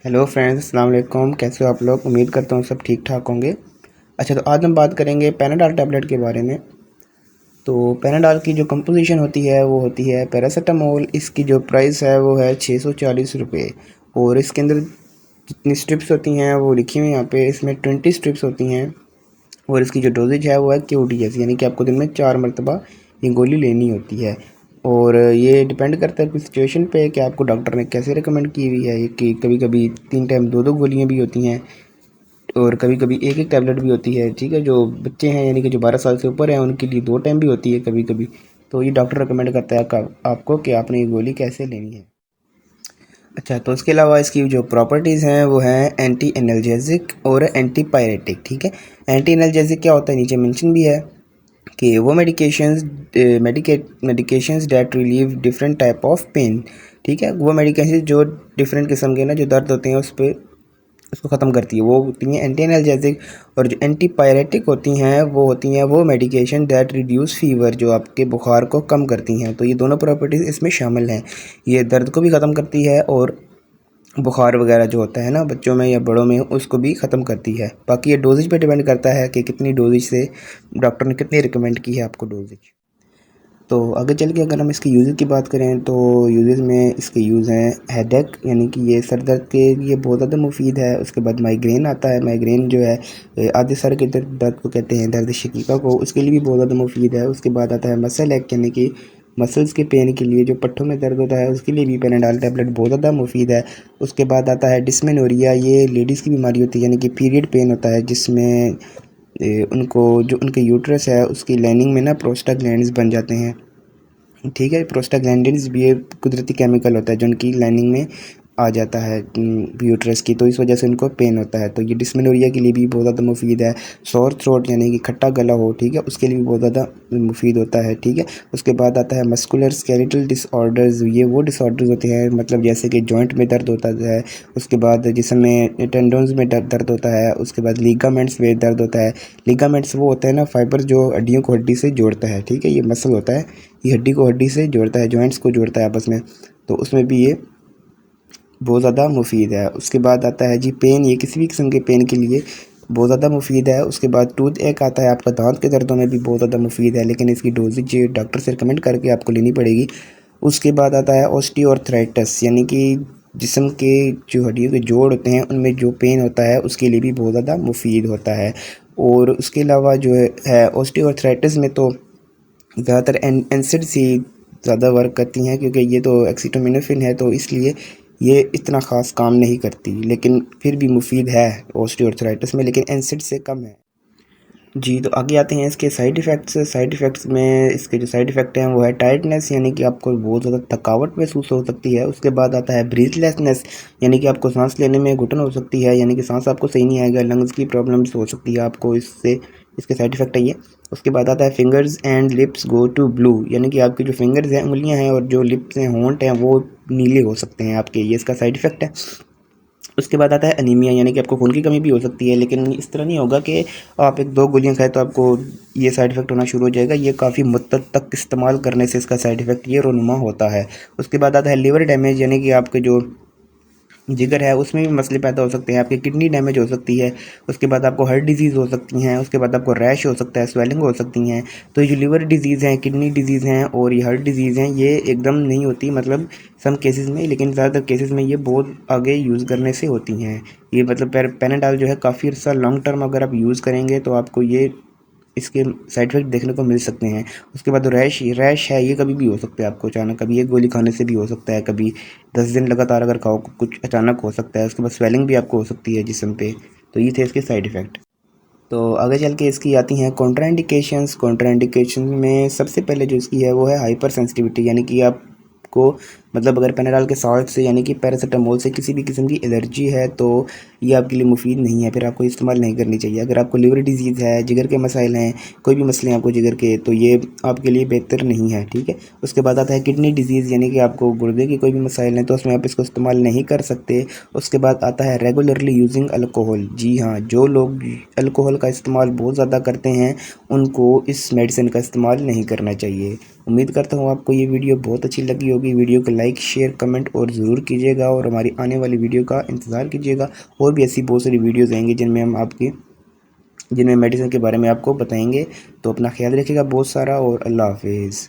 Hello friends, अस्सलाम वालेकुम। कैसे हो आप लोग? उम्मीद करता हूँ सब ठीक ठाक होंगे। अच्छा, तो आज हम बात करेंगे पैनाडॉल टैबलेट के बारे में। तो पैनाडॉल की जो कंपोजिशन होती है वो होती है पैरासीटामोल। इसकी जो प्राइस है वो है 640 रुपये। और इसके अंदर जितनी स्ट्रिप्स होती हैं वो लिखी हुई हैं यहाँ पे। इसमें 20 स्ट्रिप्स होती हैं। और इसकी जो डोजेज है वो है क्यूडी जैसी, यानी कि आपको दिन में 4 मरतबा ये गोली लेनी होती है। और ये डिपेंड करता है कुछ सिचुएशन पे कि आपको डॉक्टर ने कैसे रिकमेंड की हुई है। कि कभी कभी 3 टाइम 2 गोलियां भी होती हैं और कभी कभी एक एक टैबलेट भी होती है। ठीक है, जो बच्चे हैं यानी कि जो 12 साल से ऊपर हैं उनके लिए 2 टाइम भी होती है कभी कभी। तो ये डॉक्टर रिकमेंड करता है आपको कि आपने ये गोली कैसे लेनी है। अच्छा, तो इसके अलावा इसकी जो प्रॉपर्टीज़ हैं वो हैं एंटी एनल्जेसिक और एंटी पायरेटिक। ठीक है, एंटी एनल्जेसिक क्या होता है नीचे मेंशन भी है कि वो medications that relieve different type of pain. ठीक है, वो मेडिकेशन जो डिफरेंट किस्म के ना जो दर्द होते हैं उस पर उसको ख़त्म करती है, वो होती हैं एंटी एनल्जेसिक। और जो एंटी पायरेटिक होती हैं वो मेडिकेशन दैट रिड्यूस फीवर, जो आपके बुखार को कम करती हैं। तो ये दोनों प्रॉपर्टीज़ इसमें शामिल हैं। ये दर्द को भी ख़त्म करती है और बुखार वगैरह जो होता है ना बच्चों में या बड़ों में उसको भी ख़त्म करती है। बाकी ये डोजेज पे डिपेंड करता है कि कितनी डोजेज से डॉक्टर ने कितनी रिकमेंड की है आपको डोजेज। तो आगे चल के अगर हम इसके यूज़ की बात करें तो यूज़ में इसके यूज़ हैं हेडेक, यानी कि ये सर दर्द के लिए बहुत ज़्यादा मुफीद है। उसके बाद माइग्रेन आता है। माइग्रेन जो है आधे सर के दर्द को कहते हैं, दर्द शकीका को, उसके लिए भी बहुत ज़्यादा मुफीद है। उसके बाद आता है मसल एक, यानी कि मसल्स के पेन के लिए, जो पट्ठों में दर्द होता है उसके लिए भी पैनाडॉल टैबलेट बहुत ज़्यादा मुफीद है। उसके बाद आता है डिस्मेनोरिया। ये लेडीज़ की बीमारी होती है, यानी कि पीरियड पेन होता है जिसमें उनको जो उनके यूट्रस है उसकी लाइनिंग में ना प्रोस्टाग्लैंड्स बन जाते हैं। ठीक है, प्रोस्टाग्लैंडिन्स भी एक कुदरती केमिकल होता है जो उनकी लाइनिंग में आ जाता है यूट्रस की, तो इस वजह से उनको पेन होता है। तो ये डिस्मेनोरिया के लिए भी बहुत ज़्यादा मुफीद है। सोर थ्रोट यानी कि खट्टा गला हो, ठीक है, उसके लिए भी बहुत ज़्यादा मुफीद होता है। ठीक है, उसके बाद आता है मस्कुलर स्केलेटल डिसऑर्डर्स। ये वो डिसऑर्डर्स होते हैं मतलब जैसे कि जॉइंट में दर्द होता है, उसके बाद जिसमें टेंडोन्स में दर्द होता है, उसके बाद लीगामेंट्स में दर्द होता है। लीगामेंट्स वो होता है ना फाइबर जो हड्डियों को हड्डी से जोड़ता है। ठीक है, ये मसल होता है, ये हड्डी को हड्डी से जोड़ता है, जॉइंट्स को जोड़ता है आपस में। तो उसमें भी ये बहुत ज़्यादा मुफीद है। उसके बाद आता है जी पेन। ये किसी भी किस्म के पेन के लिए बहुत ज़्यादा मुफीद है। उसके बाद टूथ एक आता है, आपका दांत के दर्दों में भी बहुत ज़्यादा मुफीद है, लेकिन इसकी डोजेज डॉक्टर से रिकमेंड करके आपको लेनी पड़ेगी। उसके बाद आता है ऑस्टियोआर्थराइटिस, यानी कि जिस्म के जो हड्डियों के जोड़ होते हैं उनमें जो पेन होता है उसके लिए भी बहुत ज़्यादा मुफीद होता है। और उसके अलावा जो है ऑस्टियोआर्थराइटिस में तो ज़्यादातर एनसिड से ज़्यादा वर्क करती हैं, क्योंकि ये तो एक्सीटोमिनोफिन है, तो इसलिए ये इतना ख़ास काम नहीं करती, लेकिन फिर भी मुफीद है ऑस्टियोआर्थराइटिस में, लेकिन एनसिड से कम है। जी, तो आगे आते हैं इसके साइड इफ़ेक्ट्स। साइड इफ़ेक्ट्स में इसके जो साइड इफ़ेक्ट हैं वो है टायर्डनेस, यानी कि आपको बहुत ज़्यादा थकावट महसूस हो सकती है। उसके बाद आता है ब्रीथलेसनेस, यानी कि आपको सांस लेने में घुटन हो सकती है, यानी कि सांस आपको सही नहीं आएगा, लंग्स की प्रॉब्लम्स हो सकती है आपको इससे। इसके साइड इफ़ेक्ट है ये। उसके बाद आता है fingers and lips go to blue, यानी कि आपकी जो फिंगर्स हैं, उंगलियां हैं और जो लिप्स हैं, होंठ हैं, वो नीले हो सकते हैं आपके, ये इसका साइड इफ़ेक्ट है। उसके बाद आता है अनीमिया, यानी कि आपको खून की कमी भी हो सकती है, लेकिन इस तरह नहीं होगा कि आप 1-2 गोलियां खाएं तो आपको ये साइड इफ़ेक्ट होना शुरू हो जाएगा। ये काफ़ी मुद्दत तक इस्तेमाल करने से इसका साइड इफ़ेक्ट ये रोनुमा होता है। उसके बाद आता है लिवर डैमेज, यानी कि आपके जो जिगर है उसमें भी मसले पैदा हो सकते हैं, आपकी किडनी डैमेज हो सकती है। उसके बाद आपको हार्ट डिजीज़ हो सकती हैं। उसके बाद आपको रैश हो सकता है, स्वेलिंग हो सकती हैं। तो ये जो लिवर डिजीज़ हैं, किडनी डिजीज़ हैं और ये हार्ट डिजीज़ हैं, ये एकदम नहीं होती, मतलब सम केसेस में, लेकिन ज़्यादातर केसेस में ये बहुत आगे यूज़ करने से होती हैं। ये मतलब पैनाडॉल जो है काफ़ी अर्सा लॉन्ग टर्म अगर आप यूज़ करेंगे तो आपको ये इसके साइड इफ़ेक्ट देखने को मिल सकते हैं। उसके बाद रैश रैश है, ये कभी भी हो सकता है आपको अचानक, कभी एक गोली खाने से भी हो सकता है, कभी 10 दिन लगातार अगर खाओ कुछ अचानक हो सकता है। उसके बाद स्वेलिंग भी आपको हो सकती है जिस्म पे। तो ये थे इसके साइड इफ़ेक्ट। तो आगे चल के इसकी आती हैं कॉन्ट्राइंडिकेशंस। कॉन्ट्राइंडिकेशन में सबसे पहले जो इसकी है वो है हाइपर सेंसिटिविटी, यानी कि आपको मतलब अगर पैनाडॉल के साल्ट से यानी कि पैरासीटामोल से किसी भी किस्म की एलर्जी है तो ये आपके लिए मुफीद नहीं है, फिर आपको इस्तेमाल नहीं करनी चाहिए। अगर आपको लिवर डिजीज़ है, जिगर के मसाइल हैं, कोई भी मसले हैं आपको जिगर के, तो ये आपके लिए बेहतर नहीं है। ठीक है, उसके बाद आता है किडनी डिजीज़, यानी कि आपको गुर्दे की कोई भी मसाइल हैं तो उसमें आप इसको इस्तेमाल नहीं कर सकते। उसके बाद आता है रेगुलरली यूजिंग अल्कोहल। जी हाँ, जो लोग अल्कोहल का इस्तेमाल बहुत ज़्यादा करते हैं उनको इस मेडिसिन का इस्तेमाल नहीं करना चाहिए। उम्मीद करता हूँ आपको ये वीडियो बहुत अच्छी लगी होगी। वीडियो को लाइक शेयर कमेंट और ज़रूर कीजिएगा और हमारी आने वाली वीडियो का इंतज़ार कीजिएगा। और भी ऐसी बहुत सारी वीडियोज़ आएंगी जिनमें मेडिसिन के बारे में आपको बताएंगे। तो अपना ख्याल रखिएगा बहुत सारा, और अल्लाह हाफिज़।